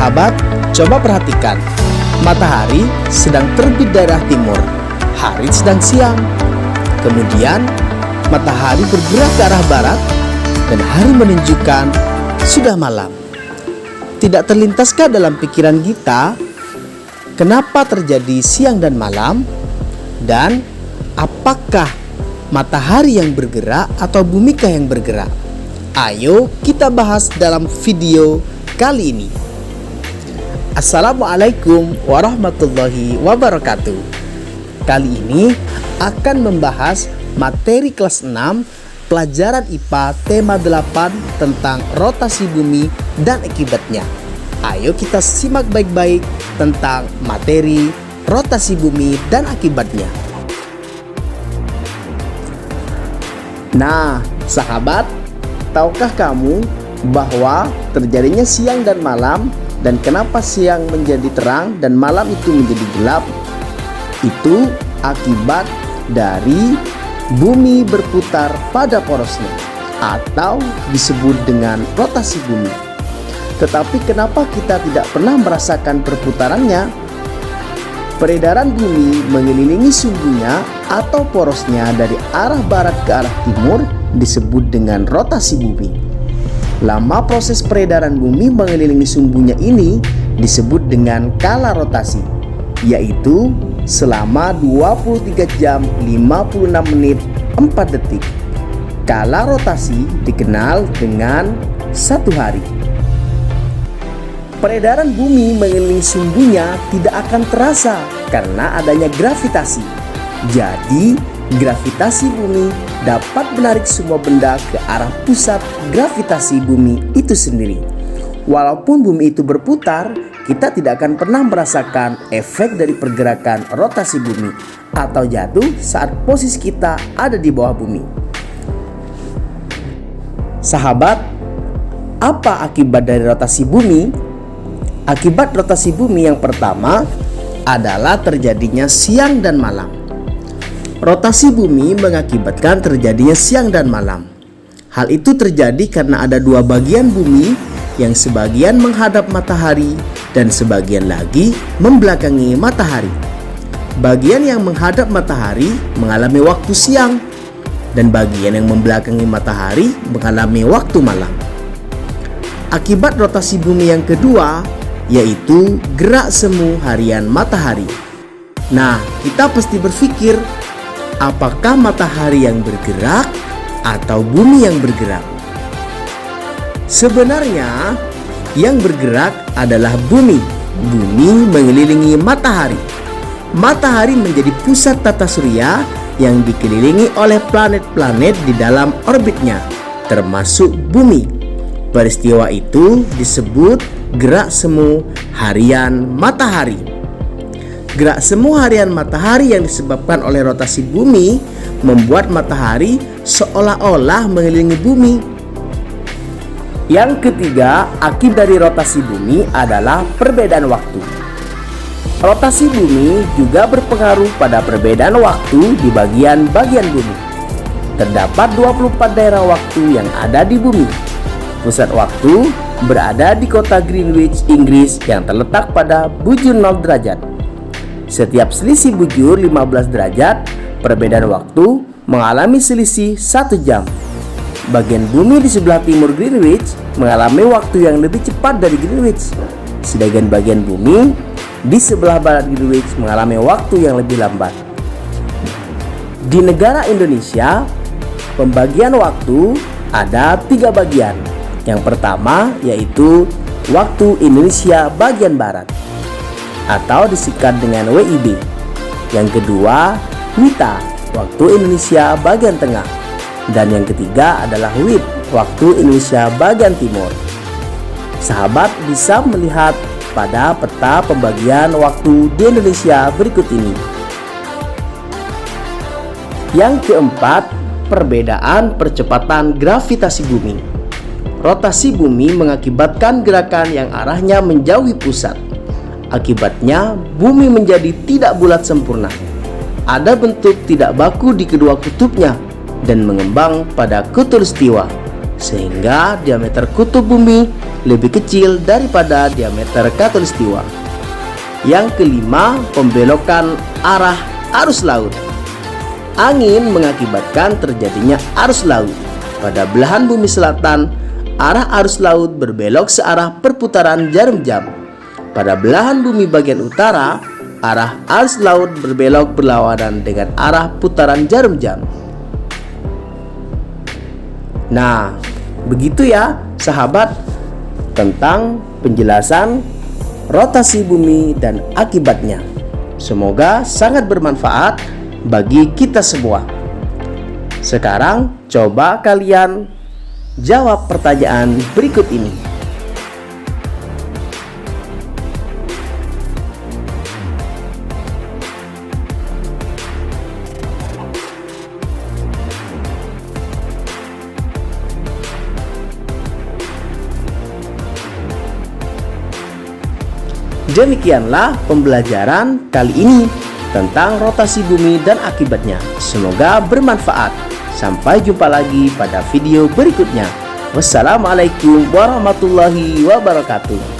Sahabat, coba perhatikan. Matahari sedang terbit dari arah timur, hari sedang siang. Kemudian matahari bergerak ke arah barat dan hari menunjukkan sudah malam. Tidak terlintaskah dalam pikiran kita kenapa terjadi siang dan malam? Dan apakah matahari yang bergerak atau bumikah yang bergerak? Ayo kita bahas dalam video kali ini. Assalamualaikum warahmatullahi wabarakatuh. Kali ini akan membahas materi kelas 6 pelajaran IPA tema 8 tentang rotasi bumi dan akibatnya. Ayo kita simak baik-baik tentang materi rotasi bumi dan akibatnya. Nah, sahabat, tahukah kamu bahwa terjadinya siang dan malam, dan kenapa siang menjadi terang dan malam itu menjadi gelap? Itu akibat dari bumi berputar pada porosnya, atau disebut dengan rotasi bumi. Tetapi kenapa kita tidak pernah merasakan perputarannya? Peredaran bumi mengelilingi sumbunya atau porosnya dari arah barat ke arah timur disebut dengan rotasi bumi. Lama proses peredaran bumi mengelilingi sumbunya ini disebut dengan kala rotasi, yaitu selama 23 jam 56 menit 4 detik. Kala rotasi dikenal dengan 1 hari. Peredaran bumi mengelilingi sumbunya tidak akan terasa karena adanya gravitasi. Jadi, gravitasi bumi dapat menarik semua benda ke arah pusat gravitasi bumi itu sendiri. Walaupun bumi itu berputar, kita tidak akan pernah merasakan efek dari pergerakan rotasi bumi atau jatuh saat posisi kita ada di bawah bumi. Sahabat, apa akibat dari rotasi bumi? Akibat rotasi bumi yang pertama adalah terjadinya siang dan malam. Rotasi bumi mengakibatkan terjadinya siang dan malam. Hal itu terjadi karena ada dua bagian bumi yang sebagian menghadap matahari dan sebagian lagi membelakangi matahari. Bagian yang menghadap matahari mengalami waktu siang dan bagian yang membelakangi matahari mengalami waktu malam. Akibat rotasi bumi yang kedua yaitu gerak semu harian matahari. Nah, kita pasti berpikir, apakah matahari yang bergerak atau bumi yang bergerak? Sebenarnya yang bergerak adalah bumi. Bumi mengelilingi matahari. Matahari menjadi pusat tata surya yang dikelilingi oleh planet-planet di dalam orbitnya, termasuk bumi. Peristiwa itu disebut gerak semu harian matahari. Gerak semu harian matahari yang disebabkan oleh rotasi bumi membuat matahari seolah-olah mengelilingi bumi. Yang ketiga, akibat dari rotasi bumi adalah perbedaan waktu. Rotasi bumi juga berpengaruh pada perbedaan waktu di bagian-bagian bumi. Terdapat 24 daerah waktu yang ada di bumi. Pusat waktu berada di kota Greenwich, Inggris yang terletak pada bujur 0 derajat. Setiap selisih bujur 15 derajat, perbedaan waktu mengalami selisih 1 jam. Bagian bumi di sebelah timur Greenwich mengalami waktu yang lebih cepat dari Greenwich. Sedangkan bagian bumi di sebelah barat Greenwich mengalami waktu yang lebih lambat. Di negara Indonesia, pembagian waktu ada 3 bagian. Yang pertama yaitu waktu Indonesia bagian barat atau disingkat dengan WIB. Yang kedua, WITA, waktu Indonesia bagian tengah. Dan yang ketiga adalah WIB, waktu Indonesia bagian timur. Sahabat bisa melihat pada peta pembagian waktu di Indonesia berikut ini. Yang keempat, perbedaan percepatan gravitasi bumi. Rotasi bumi mengakibatkan gerakan yang arahnya menjauhi pusat. Akibatnya, bumi menjadi tidak bulat sempurna. Ada bentuk tidak baku di kedua kutubnya dan mengembang pada khatulistiwa. sehingga diameter kutub bumi lebih kecil daripada diameter khatulistiwa. Yang kelima, pembelokan arah arus laut. Angin mengakibatkan terjadinya arus laut. Pada belahan bumi selatan, arah arus laut berbelok searah perputaran jarum jam. Pada belahan bumi bagian utara, arah arus laut berbelok berlawanan dengan arah putaran jarum jam. Nah, begitu ya sahabat tentang penjelasan rotasi bumi dan akibatnya. Semoga sangat bermanfaat bagi kita semua. Sekarang coba kalian jawab pertanyaan berikut ini. Demikianlah pembelajaran kali ini tentang rotasi bumi dan akibatnya. Semoga bermanfaat. Sampai jumpa lagi pada video berikutnya. Wassalamualaikum warahmatullahi wabarakatuh.